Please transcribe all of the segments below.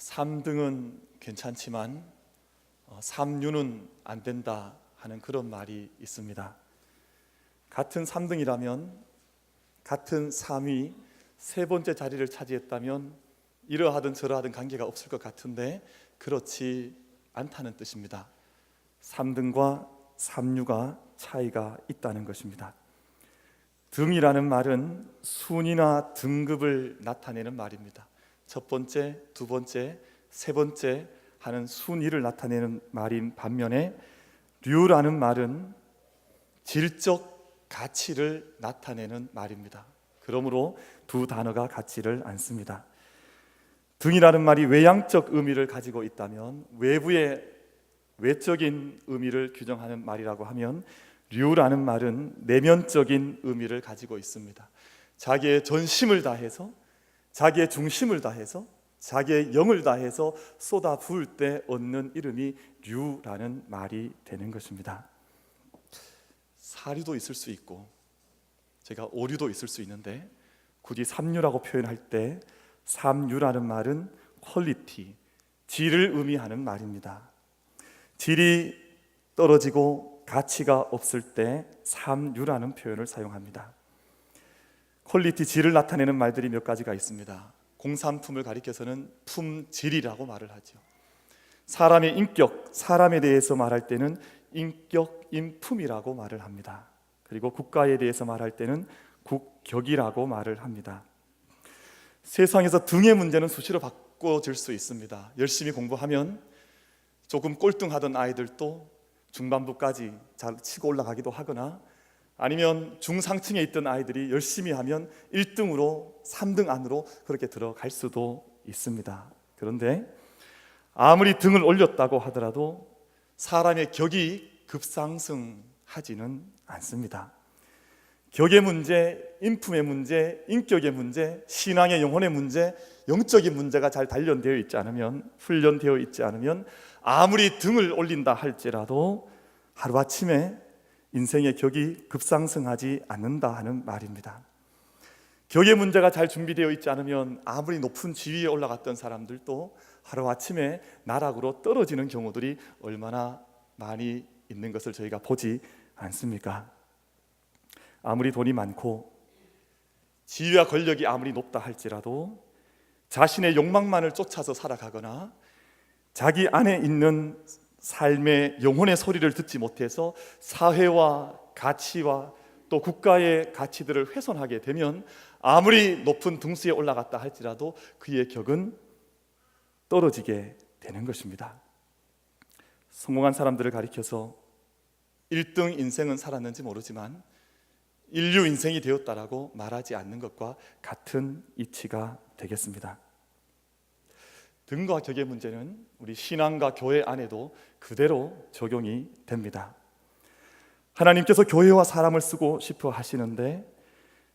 3등은 괜찮지만 3류는 안 된다 하는 그런 말이 있습니다. 같은 3등이라면 같은 3위 세 번째 자리를 차지했다면 이러하든 저러하든 관계가 없을 것 같은데 그렇지 않다는 뜻입니다. 3등과 3류가 차이가 있다는 것입니다. 등이라는 말은 순위나 등급을 나타내는 말입니다. 첫 번째, 두 번째, 세 번째 하는 순위를 나타내는 말인 반면에 류라는 말은 질적 가치를 나타내는 말입니다. 그러므로 두 단어가 같지를 않습니다. 등이라는 말이 외향적 의미를 가지고 있다면, 외부의 외적인 의미를 규정하는 말이라고 하면 류라는 말은 내면적인 의미를 가지고 있습니다. 자기의 전심을 다해서, 자기의 중심을 다해서, 자기의 영을 다해서 쏟아 부을 때 얻는 이름이 류라는 말이 되는 것입니다. 사류도 있을 수 있고 제가 오류도 있을 수 있는데 굳이 3류라고 표현할 때 3류라는 말은 퀄리티, 질을 의미하는 말입니다. 질이 떨어지고 가치가 없을 때 3류라는 표현을 사용합니다. 퀄리티, 질을 나타내는 말들이 몇 가지가 있습니다. 공산품을 가리켜서는 품질이라고 말을 하죠. 사람의 인격, 사람에 대해서 말할 때는 인격인품이라고 말을 합니다. 그리고 국가에 대해서 말할 때는 국격이라고 말을 합니다. 세상에서 등의 문제는 수시로 바꿔질 수 있습니다. 열심히 공부하면 조금 꼴등하던 아이들도 중반부까지 잘 치고 올라가기도 하거나, 아니면 중상층에 있던 아이들이 열심히 하면 1등으로 3등 안으로 그렇게 들어갈 수도 있습니다. 그런데 아무리 등을 올렸다고 하더라도 사람의 격이 급상승하지는 않습니다. 격의 문제, 인품의 문제, 인격의 문제, 신앙의 영혼의 문제, 영적인 문제가 잘 단련되어 있지 않으면, 훈련되어 있지 않으면 아무리 등을 올린다 할지라도 하루아침에 인생의 격이 급상승하지 않는다 하는 말입니다. 격의 문제가 잘 준비되어 있지 않으면 아무리 높은 지위에 올라갔던 사람들도 하루아침에 나락으로 떨어지는 경우들이 얼마나 많이 있는 것을 저희가 보지 않습니까? 아무리 돈이 많고 지위와 권력이 아무리 높다 할지라도 자신의 욕망만을 쫓아서 살아가거나 자기 안에 있는 삶의 영혼의 소리를 듣지 못해서 사회와 가치와 또 국가의 가치들을 훼손하게 되면 아무리 높은 등수에 올라갔다 할지라도 그의 격은 떨어지게 되는 것입니다. 성공한 사람들을 가리켜서 1등 인생은 살았는지 모르지만 인류 인생이 되었다라고 말하지 않는 것과 같은 이치가 되겠습니다. 등과 격의 문제는 우리 신앙과 교회 안에도 그대로 적용이 됩니다. 하나님께서 교회와 사람을 쓰고 싶어 하시는데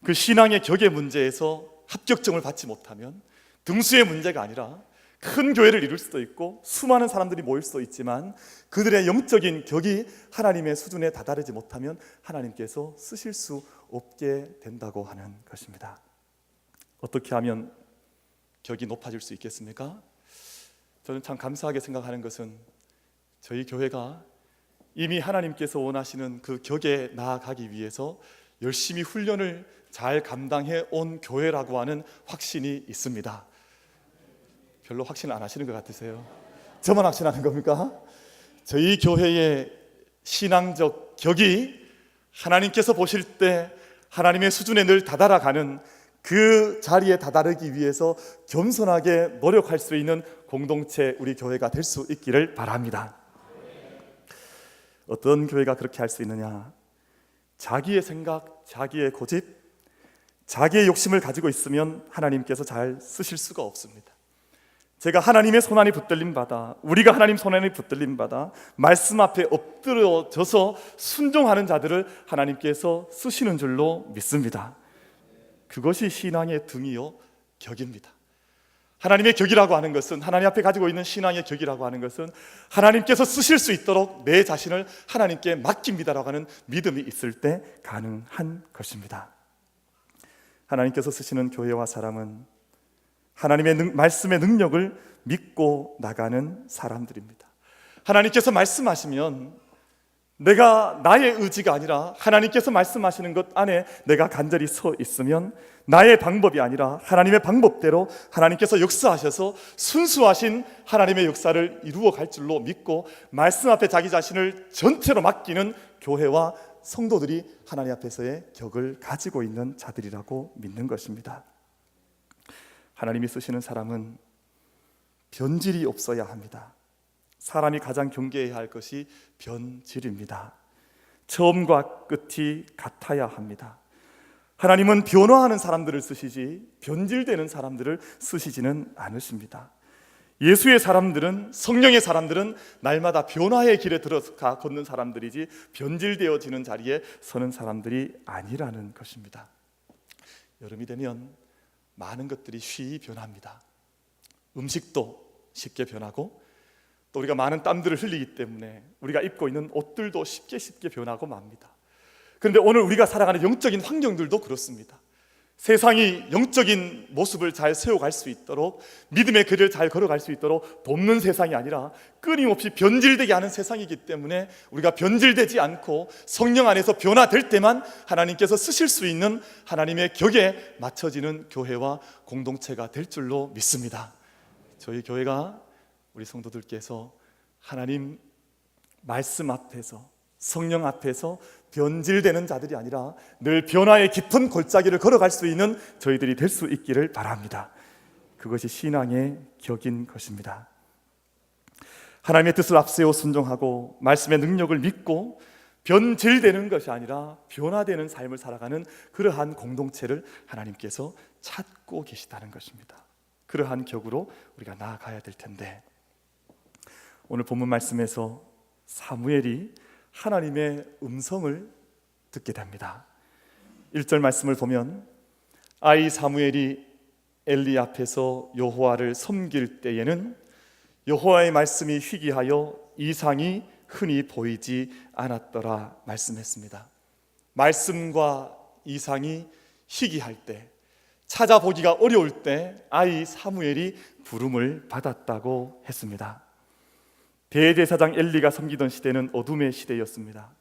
그 신앙의 격의 문제에서 합격점을 받지 못하면 등수의 문제가 아니라 큰 교회를 이룰 수도 있고 수많은 사람들이 모일 수도 있지만 그들의 영적인 격이 하나님의 수준에 다다르지 못하면 하나님께서 쓰실 수 없게 된다고 하는 것입니다. 어떻게 하면 격이 높아질 수 있겠습니까? 저는 참 감사하게 생각하는 것은 저희 교회가 이미 하나님께서 원하시는 그 격에 나아가기 위해서 열심히 훈련을 잘 감당해 온 교회라고 하는 확신이 있습니다. 별로 확신 안 하시는 것 같으세요? 저만 확신하는 겁니까? 저희 교회의 신앙적 격이 하나님께서 보실 때 하나님의 수준에 늘 다다라가는 그 자리에 다다르기 위해서 겸손하게 노력할 수 있는 공동체, 우리 교회가 될 수 있기를 바랍니다. 어떤 교회가 그렇게 할 수 있느냐? 자기의 생각, 자기의 고집, 자기의 욕심을 가지고 있으면 하나님께서 잘 쓰실 수가 없습니다. 제가 하나님의 손안이 붙들림 받아, 우리가 하나님 손안이 붙들림 받아 말씀 앞에 엎드려져서 순종하는 자들을 하나님께서 쓰시는 줄로 믿습니다. 그것이 신앙의 등이요 격입니다. 하나님의 격이라고 하는 것은, 하나님 앞에 가지고 있는 신앙의 격이라고 하는 것은 하나님께서 쓰실 수 있도록 내 자신을 하나님께 맡깁니다라고 하는 믿음이 있을 때 가능한 것입니다. 하나님께서 쓰시는 교회와 사람은 하나님의 말씀의 능력을 믿고 나가는 사람들입니다. 하나님께서 말씀하시면 내가 나의 의지가 아니라 하나님께서 말씀하시는 것 안에 내가 간절히 서 있으면 나의 방법이 아니라 하나님의 방법대로 하나님께서 역사하셔서 순수하신 하나님의 역사를 이루어 갈 줄로 믿고 말씀 앞에 자기 자신을 전체로 맡기는 교회와 성도들이 하나님 앞에서의 격을 가지고 있는 자들이라고 믿는 것입니다. 하나님이 쓰시는 사람은 변질이 없어야 합니다. 사람이 가장 경계해야 할 것이 변질입니다. 처음과 끝이 같아야 합니다. 하나님은 변화하는 사람들을 쓰시지 변질되는 사람들을 쓰시지는 않으십니다. 예수의 사람들은, 성령의 사람들은 날마다 변화의 길에 들어가 걷는 사람들이지 변질되어지는 자리에 서는 사람들이 아니라는 것입니다. 여름이 되면 많은 것들이 쉬이 변합니다. 음식도 쉽게 변하고 또 우리가 많은 땀들을 흘리기 때문에 우리가 입고 있는 옷들도 쉽게 변하고 맙니다. 그런데 오늘 우리가 살아가는 영적인 환경들도 그렇습니다. 세상이 영적인 모습을 잘 세워갈 수 있도록, 믿음의 길을 잘 걸어갈 수 있도록 돕는 세상이 아니라 끊임없이 변질되게 하는 세상이기 때문에 우리가 변질되지 않고 성령 안에서 변화될 때만 하나님께서 쓰실 수 있는 하나님의 격에 맞춰지는 교회와 공동체가 될 줄로 믿습니다. 저희 교회가 우리 성도들께서 하나님 말씀 앞에서, 성령 앞에서 변질되는 자들이 아니라 늘 변화의 깊은 골짜기를 걸어갈 수 있는 저희들이 될 수 있기를 바랍니다. 그것이 신앙의 격인 것입니다. 하나님의 뜻을 앞세워 순종하고 말씀의 능력을 믿고 변질되는 것이 아니라 변화되는 삶을 살아가는 그러한 공동체를 하나님께서 찾고 계시다는 것입니다. 그러한 격으로 우리가 나아가야 될 텐데, 오늘 본문 말씀에서 사무엘이 하나님의 음성을 듣게 됩니다. 1절 말씀을 보면 아이 사무엘이 엘리 앞에서 여호와를 섬길 때에는 여호와의 말씀이 희귀하여 이상이 흔히 보이지 않았더라 말씀했습니다. 말씀과 이상이 희귀할 때, 찾아보기가 어려울 때 아이 사무엘이 부름을 받았다고 했습니다. 대제사장 엘리가 섬기던 시대는 어둠의 시대였습니다.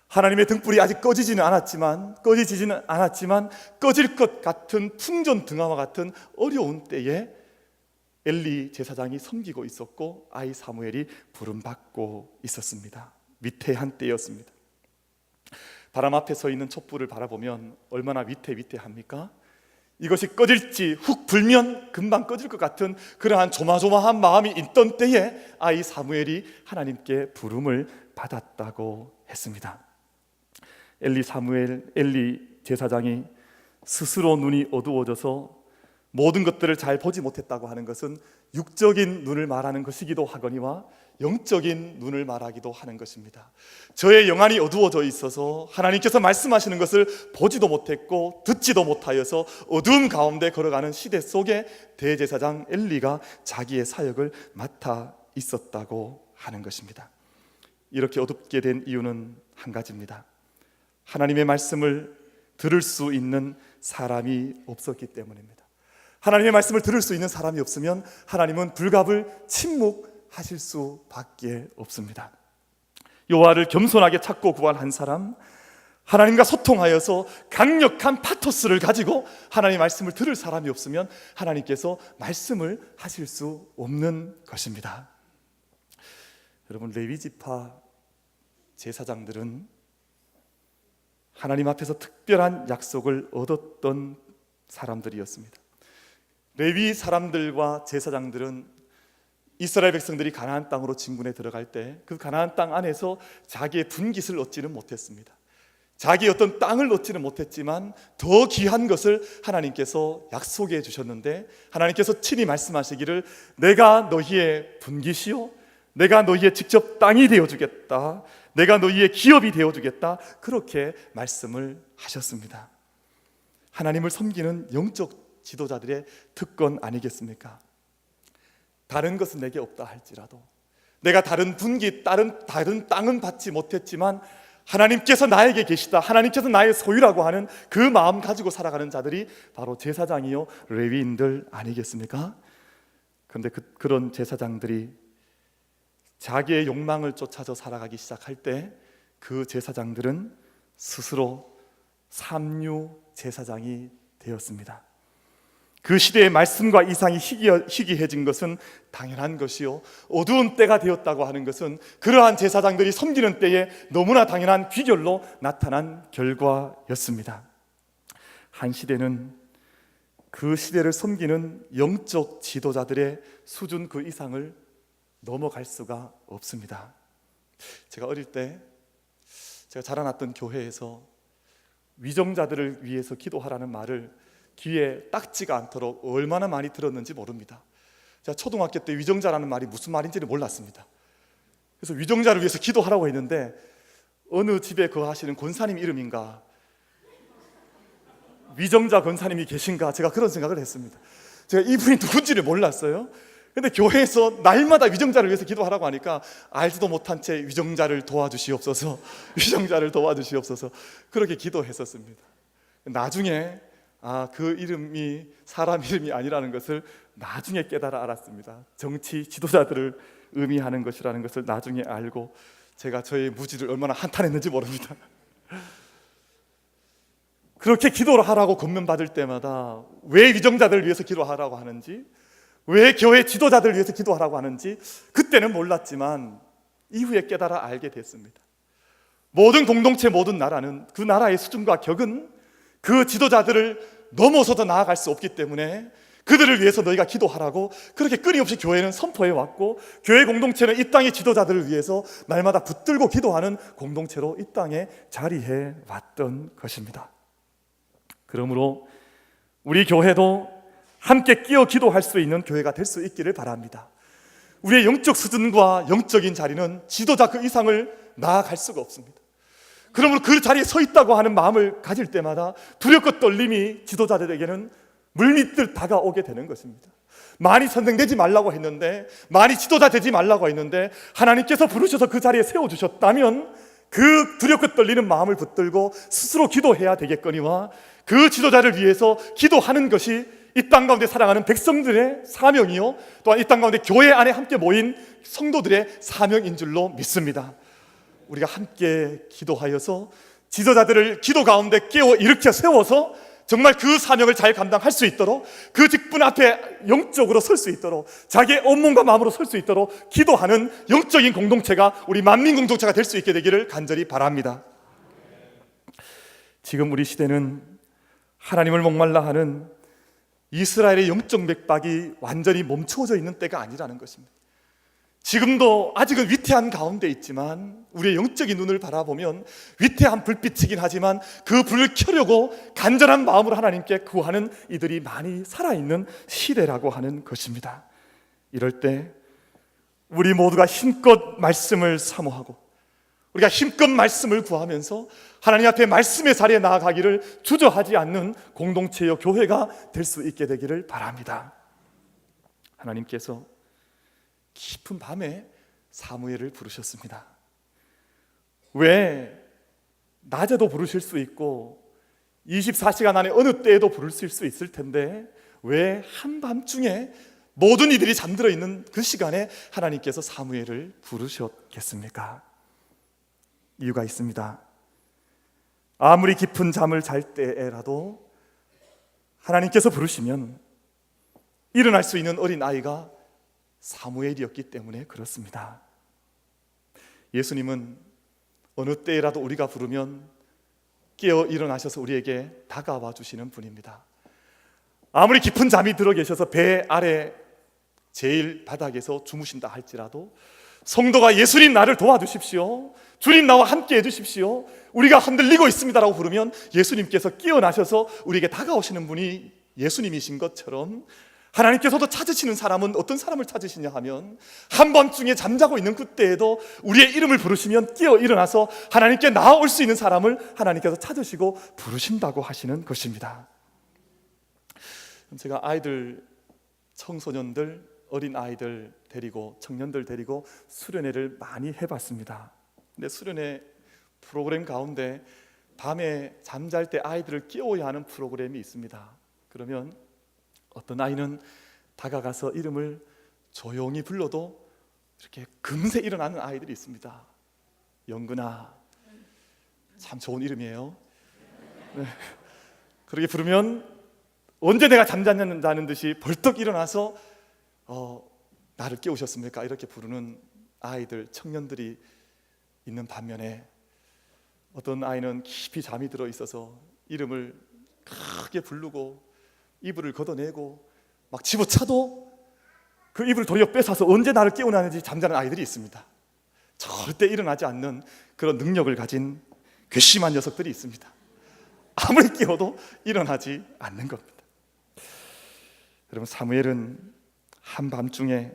하나님의 등불이 아직 꺼지지는 않았지만 꺼질 것 같은 풍전등화와 같은 어려운 때에 엘리 제사장이 섬기고 있었고 아이 사무엘이 부름받고 있었습니다. 위태한 때였습니다. 바람 앞에 서 있는 촛불을 바라보면 얼마나 위태합니까? 이것이 꺼질지, 훅 불면 금방 꺼질 것 같은 그러한 조마조마한 마음이 있던 때에 아이 사무엘이 하나님께 부름을 받았다고 했습니다. 엘리 제사장이 스스로 눈이 어두워져서 모든 것들을 잘 보지 못했다고 하는 것은 육적인 눈을 말하는 것이기도 하거니와 영적인 눈을 말하기도 하는 것입니다. 저의 영안이 어두워져 있어서 하나님께서 말씀하시는 것을 보지도 못했고 듣지도 못하여서 어두움 가운데 걸어가는 시대 속에 대제사장 엘리가 자기의 사역을 맡아 있었다고 하는 것입니다. 이렇게 어둡게 된 이유는 한 가지입니다. 하나님의 말씀을 들을 수 있는 사람이 없었기 때문입니다. 하나님의 말씀을 들을 수 있는 사람이 없으면 하나님은 불갑을 침묵하실 수밖에 없습니다. 여호와를 겸손하게 찾고 구한 한 사람, 하나님과 소통하여서 강력한 파토스를 가지고 하나님의 말씀을 들을 사람이 없으면 하나님께서 말씀을 하실 수 없는 것입니다. 여러분, 레위지파 제사장들은 하나님 앞에서 특별한 약속을 얻었던 사람들이었습니다. 레위 사람들과 제사장들은 이스라엘 백성들이 가나안 땅으로 진군해 들어갈 때 그 가나안 땅 안에서 자기의 분깃을 얻지는 못했습니다. 자기의 어떤 땅을 얻지는 못했지만 더 귀한 것을 하나님께서 약속해 주셨는데, 하나님께서 친히 말씀하시기를 내가 너희의 분깃이요, 내가 너희의 직접 땅이 되어주겠다, 내가 너희의 기업이 되어주겠다, 그렇게 말씀을 하셨습니다. 하나님을 섬기는 영적 지도자들의 특권 아니겠습니까? 다른 것은 내게 없다 할지라도, 내가 다른 분깃, 다른 땅은 받지 못했지만 하나님께서 나에게 계시다, 하나님께서 나의 소유라고 하는 그 마음 가지고 살아가는 자들이 바로 제사장이요 레위인들 아니겠습니까? 그런데 그런 제사장들이 자기의 욕망을 쫓아서 살아가기 시작할 때 그 제사장들은 스스로 삼류 제사장이 되었습니다. 그 시대의 말씀과 이상이 희귀해진 것은 당연한 것이요, 어두운 때가 되었다고 하는 것은 그러한 제사장들이 섬기는 때에 너무나 당연한 귀결로 나타난 결과였습니다. 한 시대는 그 시대를 섬기는 영적 지도자들의 수준 그 이상을 넘어갈 수가 없습니다. 제가 어릴 때 제가 자라났던 교회에서 위정자들을 위해서 기도하라는 말을 귀에 딱지가 않도록 얼마나 많이 들었는지 모릅니다. 제가 초등학교 때 위정자라는 말이 무슨 말인지는 몰랐습니다. 그래서 위정자를 위해서 기도하라고 했는데 어느 집에 거하시는 권사님 이름인가, 위정자 권사님이 계신가, 제가 그런 생각을 했습니다. 제가 이분이 누군지를 몰랐어요. 근데 교회에서 날마다 위정자를 위해서 기도하라고 하니까 알지도 못한 채 위정자를 도와주시옵소서, 위정자를 도와주시옵소서 그렇게 기도했었습니다. 나중에 그 이름이 사람 이름이 아니라는 것을 나중에 깨달아 알았습니다. 정치 지도자들을 의미하는 것이라는 것을 나중에 알고 제가 저의 무지를 얼마나 한탄했는지 모릅니다. 그렇게 기도를 하라고 권면받을 때마다 왜 위정자들을 위해서 기도하라고 하는지, 왜 교회 지도자들을 위해서 기도하라고 하는지 그때는 몰랐지만 이후에 깨달아 알게 됐습니다. 모든 공동체, 모든 나라는 그 나라의 수준과 격은 그 지도자들을 넘어서도 나아갈 수 없기 때문에 그들을 위해서 너희가 기도하라고 그렇게 끊임없이 교회는 선포해 왔고, 교회 공동체는 이 땅의 지도자들을 위해서 날마다 붙들고 기도하는 공동체로 이 땅에 자리해 왔던 것입니다. 그러므로 우리 교회도 함께 끼어 기도할 수 있는 교회가 될 수 있기를 바랍니다. 우리의 영적 수준과 영적인 자리는 지도자 그 이상을 나아갈 수가 없습니다. 그러므로 그 자리에 서 있다고 하는 마음을 가질 때마다 두렵고 떨림이 지도자들에게는 물밀듯 다가오게 되는 것입니다. 많이 선생되지 말라고 했는데, 많이 지도자 되지 말라고 했는데 하나님께서 부르셔서 그 자리에 세워주셨다면 그 두렵고 떨리는 마음을 붙들고 스스로 기도해야 되겠거니와 그 지도자를 위해서 기도하는 것이 이 땅 가운데 살아가는 백성들의 사명이요, 또한 이 땅 가운데 교회 안에 함께 모인 성도들의 사명인 줄로 믿습니다. 우리가 함께 기도하여서 지도자들을 기도 가운데 깨워 일으켜 세워서 정말 그 사명을 잘 감당할 수 있도록, 그 직분 앞에 영적으로 설 수 있도록, 자기의 온몸과 마음으로 설 수 있도록 기도하는 영적인 공동체가 우리 만민 공동체가 될 수 있게 되기를 간절히 바랍니다. 지금 우리 시대는 하나님을 목말라 하는 이스라엘의 영적 맥박이 완전히 멈추어져 있는 때가 아니라는 것입니다. 지금도 아직은 위태한 가운데 있지만 우리의 영적인 눈을 바라보면 위태한 불빛이긴 하지만 그 불을 켜려고 간절한 마음으로 하나님께 구하는 이들이 많이 살아있는 시대라고 하는 것입니다. 이럴 때 우리 모두가 힘껏 말씀을 사모하고 우리가 힘껏 말씀을 구하면서 하나님 앞에 말씀의 자리에 나아가기를 주저하지 않는 공동체여 교회가 될 수 있게 되기를 바랍니다. 하나님께서 깊은 밤에 사무엘을 부르셨습니다. 왜 낮에도 부르실 수 있고 24시간 안에 어느 때에도 부르실 수 있을 텐데 왜 한밤중에 모든 이들이 잠들어 있는 그 시간에 하나님께서 사무엘을 부르셨겠습니까? 이유가 있습니다. 아무리 깊은 잠을 잘 때라도 하나님께서 부르시면 일어날 수 있는 어린아이가 사무엘이었기 때문에 그렇습니다. 예수님은 어느 때라도 우리가 부르면 깨어 일어나셔서 우리에게 다가와 주시는 분입니다. 아무리 깊은 잠이 들어 계셔서 배 아래 제일 바닥에서 주무신다 할지라도 성도가 예수님 나를 도와주십시오, 주님 나와 함께 해주십시오, 우리가 흔들리고 있습니다라고 부르면 예수님께서 깨어나셔서 우리에게 다가오시는 분이 예수님이신 것처럼 하나님께서도 찾으시는 사람은 어떤 사람을 찾으시냐 하면 한밤중에 잠자고 있는 그때에도 우리의 이름을 부르시면 깨어 일어나서 하나님께 나아올 수 있는 사람을 하나님께서 찾으시고 부르신다고 하시는 것입니다. 제가 아이들, 청소년들, 어린 아이들 데리고 청년들 데리고 수련회를 많이 해봤습니다. 근데 수련회 프로그램 가운데 밤에 잠잘 때 아이들을 깨워야 하는 프로그램이 있습니다. 그러면 어떤 아이는 다가가서 이름을 조용히 불러도 이렇게 금세 일어나는 아이들이 있습니다. 영근아, 참 좋은 이름이에요. 네. 그렇게 부르면 언제 내가 잠잤는다는 듯이 벌떡 일어나서 나를 깨우셨습니까? 이렇게 부르는 아이들, 청년들이 있는 반면에 어떤 아이는 깊이 잠이 들어 있어서 이름을 크게 부르고 이불을 걷어내고 막 집어차도 그 이불을 도리어 뺏어서 언제 나를 깨우나는지 잠자는 아이들이 있습니다. 절대 일어나지 않는 그런 능력을 가진 괘씸한 녀석들이 있습니다. 아무리 깨워도 일어나지 않는 겁니다. 여러분, 사무엘은 한밤중에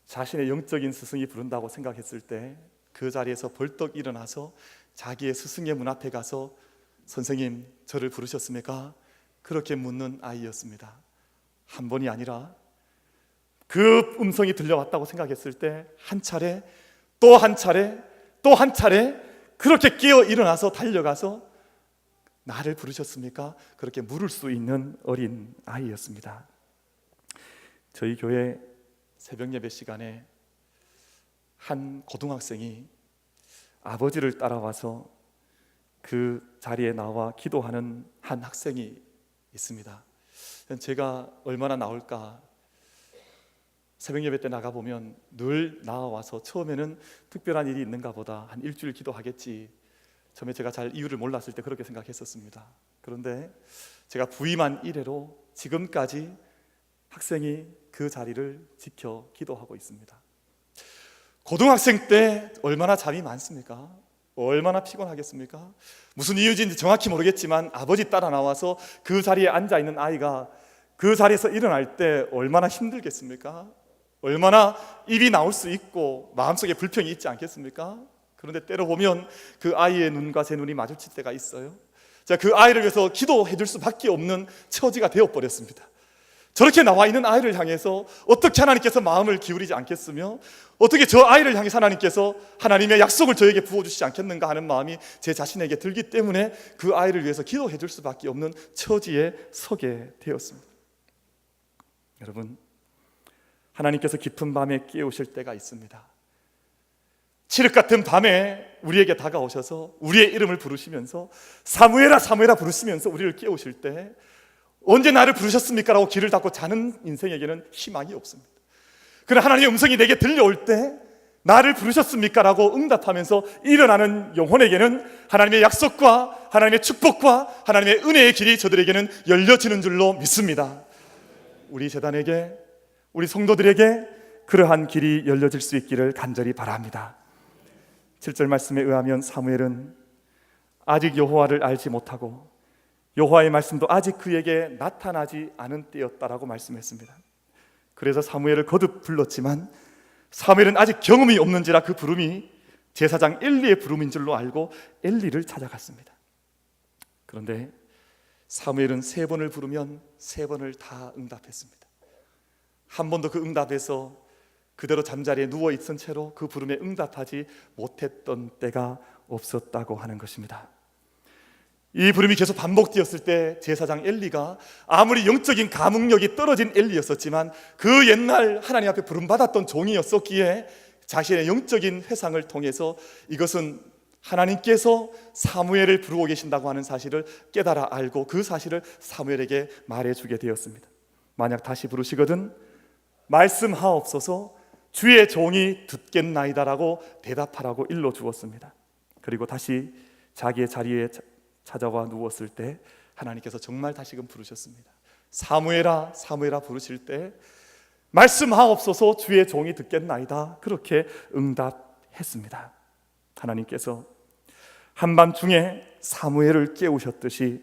자신의 영적인 스승이 부른다고 생각했을 때 그 자리에서 벌떡 일어나서 자기의 스승의 문 앞에 가서 선생님, 저를 부르셨습니까? 그렇게 묻는 아이였습니다. 한 번이 아니라 그 음성이 들려왔다고 생각했을 때 한 차례, 또 한 차례, 또 한 차례 그렇게 깨어 일어나서 달려가서 나를 부르셨습니까? 그렇게 물을 수 있는 어린 아이였습니다. 저희 교회 새벽 예배 시간에 한 고등학생이 아버지를 따라와서 그 자리에 나와 기도하는 한 학생이 있습니다. 제가 얼마나 나올까, 새벽 예배 때 나가보면 늘 나와서 처음에는 특별한 일이 있는가 보다, 한 일주일 기도하겠지, 처음에 제가 잘 이유를 몰랐을 때 그렇게 생각했었습니다. 그런데 제가 부임한 이래로 지금까지 학생이 그 자리를 지켜 기도하고 있습니다. 고등학생 때 얼마나 잠이 많습니까? 얼마나 피곤하겠습니까? 무슨 이유인지 정확히 모르겠지만 아버지 따라 나와서 그 자리에 앉아있는 아이가 그 자리에서 일어날 때 얼마나 힘들겠습니까? 얼마나 입이 나올 수 있고 마음속에 불평이 있지 않겠습니까? 그런데 때로 보면 그 아이의 눈과 제 눈이 마주칠 때가 있어요. 자, 그 아이를 위해서 기도해 줄 수밖에 없는 처지가 되어버렸습니다. 저렇게 나와 있는 아이를 향해서 어떻게 하나님께서 마음을 기울이지 않겠으며 어떻게 저 아이를 향해서 하나님께서 하나님의 약속을 저에게 부어주시지 않겠는가 하는 마음이 제 자신에게 들기 때문에 그 아이를 위해서 기도해 줄 수밖에 없는 처지에 서게 되었습니다. 여러분, 하나님께서 깊은 밤에 깨우실 때가 있습니다. 칠흑 같은 밤에 우리에게 다가오셔서 우리의 이름을 부르시면서 사무엘아 사무엘아 부르시면서 우리를 깨우실 때 언제 나를 부르셨습니까? 라고 귀를 닫고 자는 인생에게는 희망이 없습니다. 그러나 하나님의 음성이 내게 들려올 때 나를 부르셨습니까? 라고 응답하면서 일어나는 영혼에게는 하나님의 약속과 하나님의 축복과 하나님의 은혜의 길이 저들에게는 열려지는 줄로 믿습니다. 우리 재단에게, 우리 성도들에게 그러한 길이 열려질 수 있기를 간절히 바랍니다. 7절 말씀에 의하면 사무엘은 아직 여호와를 알지 못하고 여호와의 말씀도 아직 그에게 나타나지 않은 때였다라고 말씀했습니다. 그래서 사무엘을 거듭 불렀지만 사무엘은 아직 경험이 없는지라 그 부름이 제사장 엘리의 부름인 줄로 알고 엘리를 찾아갔습니다. 그런데 사무엘은 3번을 부르면 3번을 다 응답했습니다. 한 번도 그 응답에서 그대로 잠자리에 누워있은 채로 그 부름에 응답하지 못했던 때가 없었다고 하는 것입니다. 이 부름이 계속 반복되었을 때 제사장 엘리가 아무리 영적인 감흥력이 떨어진 엘리였었지만 그 옛날 하나님 앞에 부름받았던 종이었었기에 자신의 영적인 회상을 통해서 이것은 하나님께서 사무엘을 부르고 계신다고 하는 사실을 깨달아 알고 그 사실을 사무엘에게 말해주게 되었습니다. 만약 다시 부르시거든 말씀하옵소서 주의 종이 듣겠나이다라고 대답하라고 일러주었습니다. 그리고 다시 자기의 자리에 찾아와 누웠을 때 하나님께서 정말 다시금 부르셨습니다. 사무엘아 사무엘아 부르실 때 말씀하옵소서 주의 종이 듣겠나이다 그렇게 응답했습니다. 하나님께서 한밤중에 사무엘을 깨우셨듯이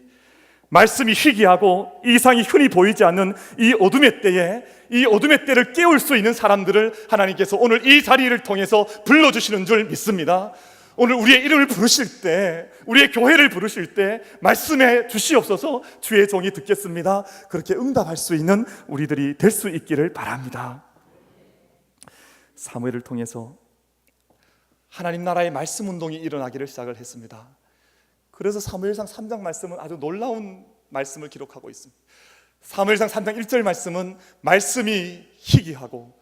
말씀이 희귀하고 이상이 흔히 보이지 않는 이 어둠의 때에 이 어둠의 때를 깨울 수 있는 사람들을 하나님께서 오늘 이 자리를 통해서 불러주시는 줄 믿습니다. 오늘 우리의 이름을 부르실 때, 우리의 교회를 부르실 때 말씀해 주시옵소서 주의 종이 듣겠습니다 그렇게 응답할 수 있는 우리들이 될 수 있기를 바랍니다. 사무엘을 통해서 하나님 나라의 말씀 운동이 일어나기를 시작을 했습니다. 그래서 사무엘상 3장 말씀은 아주 놀라운 말씀을 기록하고 있습니다. 사무엘상 3장 1절 말씀은 말씀이 희귀하고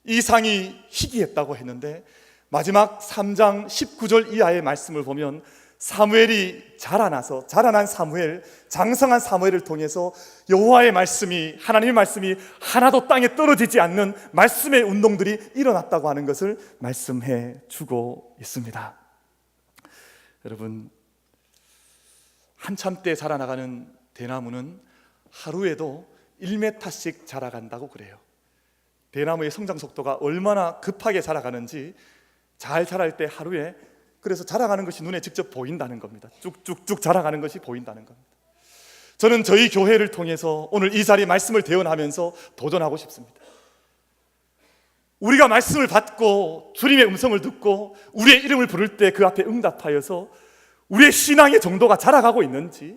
이상이 희귀했다고 했는데, 마지막 3장 19절 이하의 말씀을 보면 사무엘이 자라난 사무엘, 장성한 사무엘을 통해서 여호와의 말씀이, 하나님의 말씀이 하나도 땅에 떨어지지 않는 말씀의 운동들이 일어났다고 하는 것을 말씀해 주고 있습니다. 여러분, 한참 때 자라나가는 대나무는 하루에도 1m씩 자라간다고 그래요. 대나무의 성장 속도가 얼마나 급하게 자라가는지, 잘 자랄 때 하루에, 그래서 자라가는 것이 눈에 직접 보인다는 겁니다. 쭉쭉쭉 자라가는 것이 보인다는 겁니다. 저는 저희 교회를 통해서 오늘 이 자리에 말씀을 대언하면서 도전하고 싶습니다. 우리가 말씀을 받고 주님의 음성을 듣고 우리의 이름을 부를 때 그 앞에 응답하여서 우리의 신앙의 정도가 자라가고 있는지,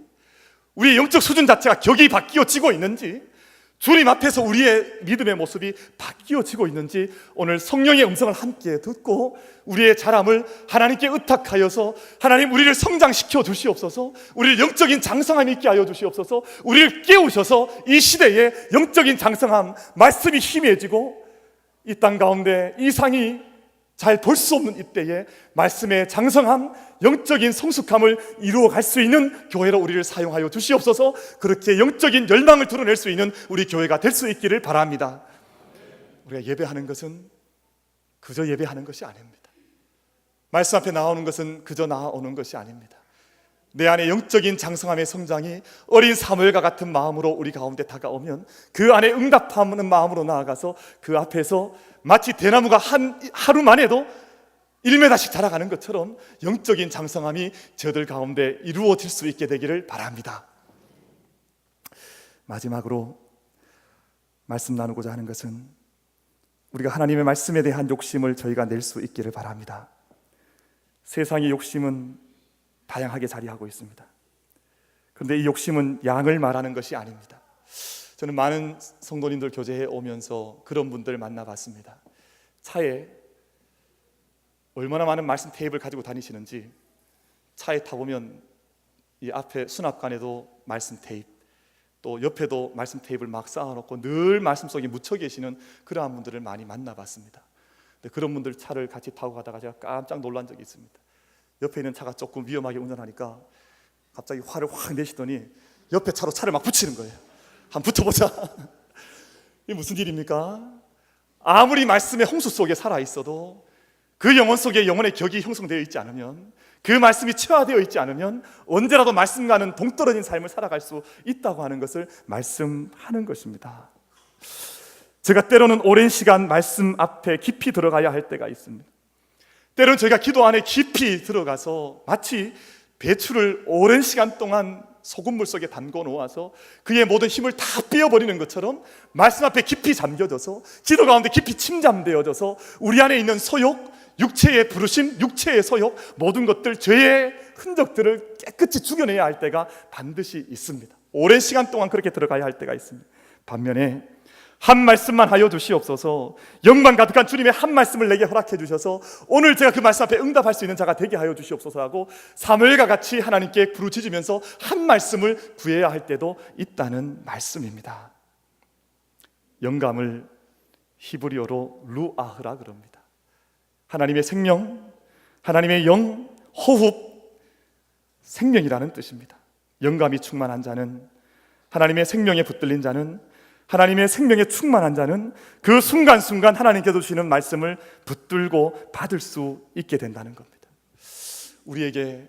우리의 영적 수준 자체가 격이 바뀌어지고 있는지, 주님 앞에서 우리의 믿음의 모습이 바뀌어지고 있는지 오늘 성령의 음성을 함께 듣고 우리의 자람을 하나님께 의탁하여서, 하나님 우리를 성장시켜 주시옵소서, 우리를 영적인 장성함 있게 하여 주시옵소서, 우리를 깨우셔서 이 시대에 영적인 장성함, 말씀이 희미해지고 이 땅 가운데 이상이 잘 볼 수 없는 이때에 말씀의 장성함, 영적인 성숙함을 이루어갈 수 있는 교회로 우리를 사용하여 주시옵소서. 그렇게 영적인 열망을 드러낼 수 있는 우리 교회가 될 수 있기를 바랍니다. 우리가 예배하는 것은 그저 예배하는 것이 아닙니다. 말씀 앞에 나오는 것은 그저 나오는 것이 아닙니다. 내 안에 영적인 장성함의 성장이 어린 사무엘과 같은 마음으로 우리 가운데 다가오면 그 안에 응답하는 마음으로 나아가서 그 앞에서 마치 대나무가 하루만 해도 1m씩 자라가는 것처럼 영적인 장성함이 저들 가운데 이루어질 수 있게 되기를 바랍니다. 마지막으로 말씀 나누고자 하는 것은 우리가 하나님의 말씀에 대한 욕심을 저희가 낼 수 있기를 바랍니다. 세상의 욕심은 다양하게 자리하고 있습니다. 그런데 이 욕심은 양을 말하는 것이 아닙니다. 저는 많은 성도님들 교제해 오면서 그런 분들 만나봤습니다. 차에 얼마나 많은 말씀 테이프를 가지고 다니시는지, 차에 타보면 이 앞에 수납관에도 말씀 테이프, 또 옆에도 말씀 테이프를 막 쌓아놓고 늘 말씀 속에 묻혀 계시는 그러한 분들을 많이 만나봤습니다. 근데 그런 분들 차를 같이 타고 가다가 제가 깜짝 놀란 적이 있습니다. 옆에 있는 차가 조금 위험하게 운전하니까 갑자기 화를 확 내시더니 옆에 차로 차를 막 붙이는 거예요. 한번 붙어보자. 이게 무슨 일입니까? 아무리 말씀의 홍수 속에 살아있어도 그 영혼 속에 영혼의 격이 형성되어 있지 않으면, 그 말씀이 체화되어 있지 않으면 언제라도 말씀과는 동떨어진 삶을 살아갈 수 있다고 하는 것을 말씀하는 것입니다. 제가 때로는 오랜 시간 말씀 앞에 깊이 들어가야 할 때가 있습니다. 때로는 저희가 기도 안에 깊이 들어가서 마치 배추를 오랜 시간 동안 소금물 속에 담궈 놓아서 그의 모든 힘을 다 빼어버리는 것처럼 말씀 앞에 깊이 잠겨져서 기도 가운데 깊이 침잠되어져서 우리 안에 있는 소욕, 육체의 부르심, 육체의 소욕, 모든 것들, 죄의 흔적들을 깨끗이 죽여내야 할 때가 반드시 있습니다. 오랜 시간 동안 그렇게 들어가야 할 때가 있습니다. 반면에 한 말씀만 하여 주시옵소서, 영광 가득한 주님의 한 말씀을 내게 허락해 주셔서 오늘 제가 그 말씀 앞에 응답할 수 있는 자가 되게 하여 주시옵소서 하고 사무엘과 같이 하나님께 부르짖으면서 한 말씀을 구해야 할 때도 있다는 말씀입니다. 영감을 히브리어로 루아흐라 그럽니다. 하나님의 생명, 하나님의 영, 호흡, 생명이라는 뜻입니다. 영감이 충만한 자는, 하나님의 생명에 붙들린 자는, 하나님의 생명에 충만한 자는 그 순간순간 하나님께서 주시는 말씀을 붙들고 받을 수 있게 된다는 겁니다. 우리에게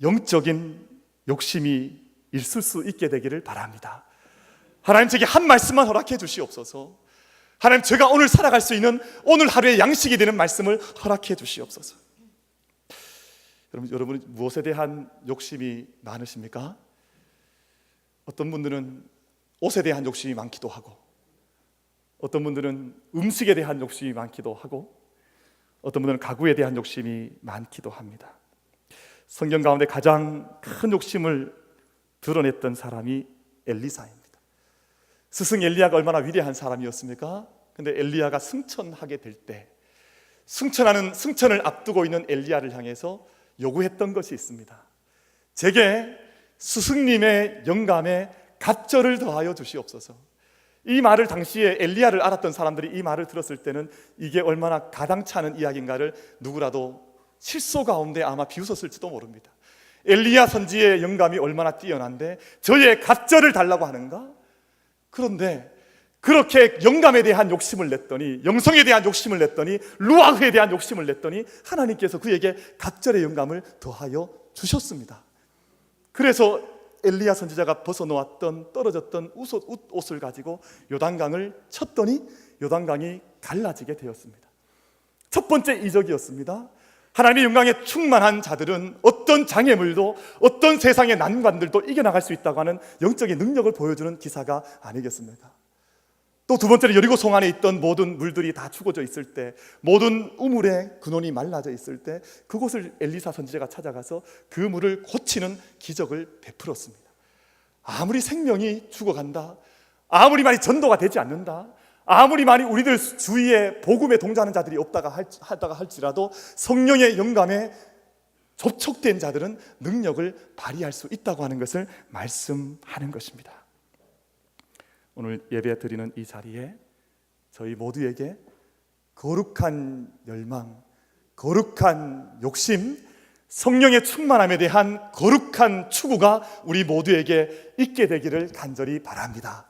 영적인 욕심이 있을 수 있게 되기를 바랍니다. 하나님, 제게 한 말씀만 허락해 주시옵소서. 하나님, 제가 오늘 살아갈 수 있는 오늘 하루의 양식이 되는 말씀을 허락해 주시옵소서. 여러분 무엇에 대한 욕심이 많으십니까? 어떤 분들은 옷에 대한 욕심이 많기도 하고, 어떤 분들은 음식에 대한 욕심이 많기도 하고, 어떤 분들은 가구에 대한 욕심이 많기도 합니다. 성경 가운데 가장 큰 욕심을 드러냈던 사람이 엘리사입니다. 스승 엘리야가 얼마나 위대한 사람이었습니까? 근데 엘리야가 승천하게 될 때 승천을 앞두고 있는 엘리야를 향해서 요구했던 것이 있습니다. 제게 스승님의 영감에 갑절을 더하여 주시옵소서. 이 말을 당시에 엘리야를 알았던 사람들이 이 말을 들었을 때는 이게 얼마나 가당치 않은 이야기인가를 누구라도 실소 가운데 아마 비웃었을지도 모릅니다. 엘리야 선지의 영감이 얼마나 뛰어난데 저의 갑절을 달라고 하는가? 그런데 그렇게 영감에 대한 욕심을 냈더니, 영성에 대한 욕심을 냈더니, 루아흐에 대한 욕심을 냈더니 하나님께서 그에게 갑절의 영감을 더하여 주셨습니다. 그래서 엘리야 선지자가 벗어놓았던 떨어졌던 옷을 가지고 요단강을 쳤더니 요단강이 갈라지게 되었습니다. 첫 번째 이적이었습니다. 하나님의 영광에 충만한 자들은 어떤 장애물도, 어떤 세상의 난관들도 이겨나갈 수 있다고 하는 영적인 능력을 보여주는 기사가 아니겠습니까? 또 두 번째는 여리고 성 안에 있던 모든 물들이 다 죽어져 있을 때, 모든 우물의 근원이 말라져 있을 때 그곳을 엘리사 선지자가 찾아가서 그 물을 고치는 기적을 베풀었습니다. 아무리 생명이 죽어간다, 아무리 많이 전도가 되지 않는다, 아무리 많이 우리들 주위에 복음에 동조하는 자들이 없다가 할지라도 성령의 영감에 접촉된 자들은 능력을 발휘할 수 있다고 하는 것을 말씀하는 것입니다. 오늘 예배 드리는 이 자리에 저희 모두에게 거룩한 열망, 거룩한 욕심, 성령의 충만함에 대한 거룩한 추구가 우리 모두에게 있게 되기를 간절히 바랍니다.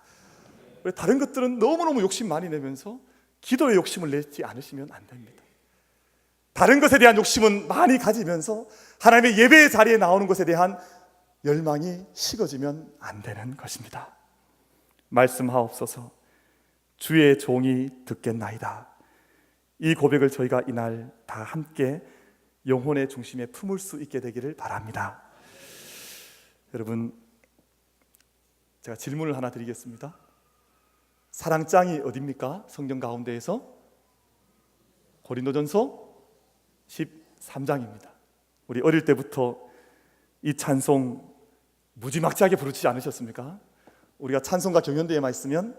다른 것들은 너무너무 욕심 많이 내면서 기도의 욕심을 내지 않으시면 안 됩니다. 다른 것에 대한 욕심은 많이 가지면서 하나님의 예배의 자리에 나오는 것에 대한 열망이 식어지면 안 되는 것입니다. 말씀하옵소서. 주의 종이 듣겠나이다. 이 고백을 저희가 이날 다 함께 영혼의 중심에 품을 수 있게 되기를 바랍니다. 여러분, 제가 질문을 하나 드리겠습니다. 사랑장이 어디입니까? 성경 가운데에서 고린도전서 13장입니다. 우리 어릴 때부터 이 찬송 무지막지하게 부르지 않으셨습니까? 우리가 찬송가 경연대회만 있으면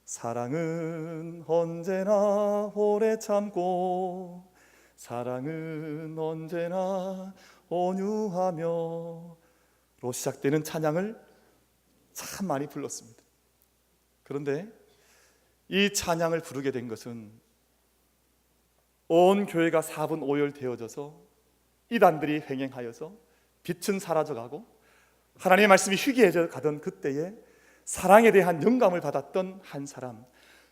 사랑은 언제나 오래 참고 사랑은 언제나 온유하며 로 시작되는 찬양을 참 많이 불렀습니다. 그런데 이 찬양을 부르게 된 것은 온 교회가 4분 5열 되어져서 이단들이 횡행하여서 빛은 사라져가고 하나님의 말씀이 희귀해져 가던 그때에 사랑에 대한 영감을 받았던 한 사람,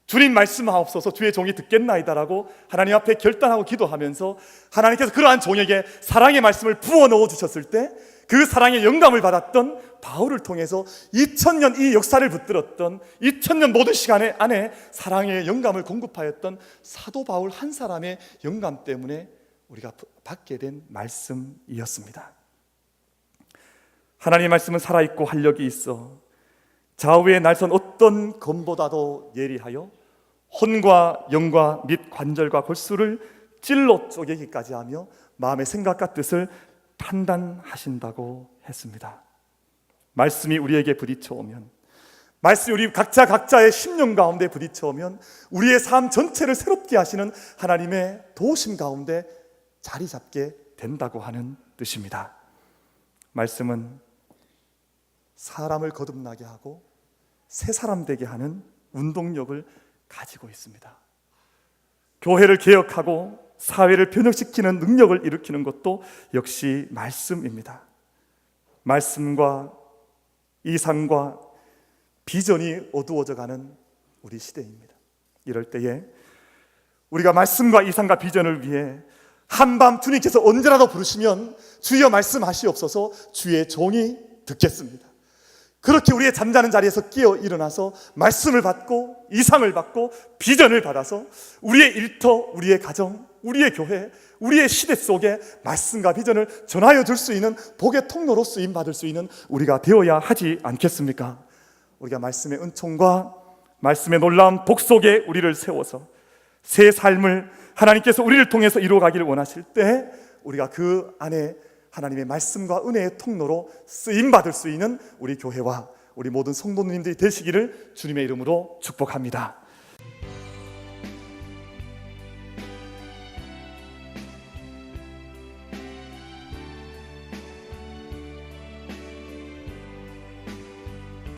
주님 말씀하옵소서 주의 종이 듣겠나이다라고 하나님 앞에 결단하고 기도하면서 하나님께서 그러한 종에게 사랑의 말씀을 부어 넣어 주셨을 때 그 사랑의 영감을 받았던 바울을 통해서 2000년 이 역사를 붙들었던 2000년 모든 시간 안에 사랑의 영감을 공급하였던 사도 바울 한 사람의 영감 때문에 우리가 받게 된 말씀이었습니다. 하나님의 말씀은 살아있고 활력이 있어 좌우에 날선 어떤 검보다도 예리하여 혼과 영과 및 관절과 골수를 찔러 쪼개기까지 하며 마음의 생각과 뜻을 판단하신다고 했습니다. 말씀이 우리에게 부딪혀오면, 말씀이 우리 각자의 심령 가운데 부딪혀오면 우리의 삶 전체를 새롭게 하시는 하나님의 도우심 가운데 자리 잡게 된다고 하는 뜻입니다. 말씀은 사람을 거듭나게 하고 새 사람 되게 하는 운동력을 가지고 있습니다. 교회를 개혁하고 사회를 변혁시키는 능력을 일으키는 것도 역시 말씀입니다. 말씀과 이상과 비전이 어두워져가는 우리 시대입니다. 이럴 때에 우리가 말씀과 이상과 비전을 위해 한밤 주님께서 언제라도 부르시면 주여 말씀하시옵소서 주의 종이 듣겠습니다. 그렇게 우리의 잠자는 자리에서 깨어 일어나서 말씀을 받고 이상을 받고 비전을 받아서 우리의 일터, 우리의 가정, 우리의 교회, 우리의 시대 속에 말씀과 비전을 전하여 줄 수 있는 복의 통로로 쓰임받을 수 있는 우리가 되어야 하지 않겠습니까? 우리가 말씀의 은총과 말씀의 놀라운 복 속에 우리를 세워서 새 삶을 하나님께서 우리를 통해서 이루어가기를 원하실 때 우리가 그 안에 하나님의 말씀과 은혜의 통로로 쓰임받을 수 있는 우리 교회와 우리 모든 성도님들이 되시기를 주님의 이름으로 축복합니다.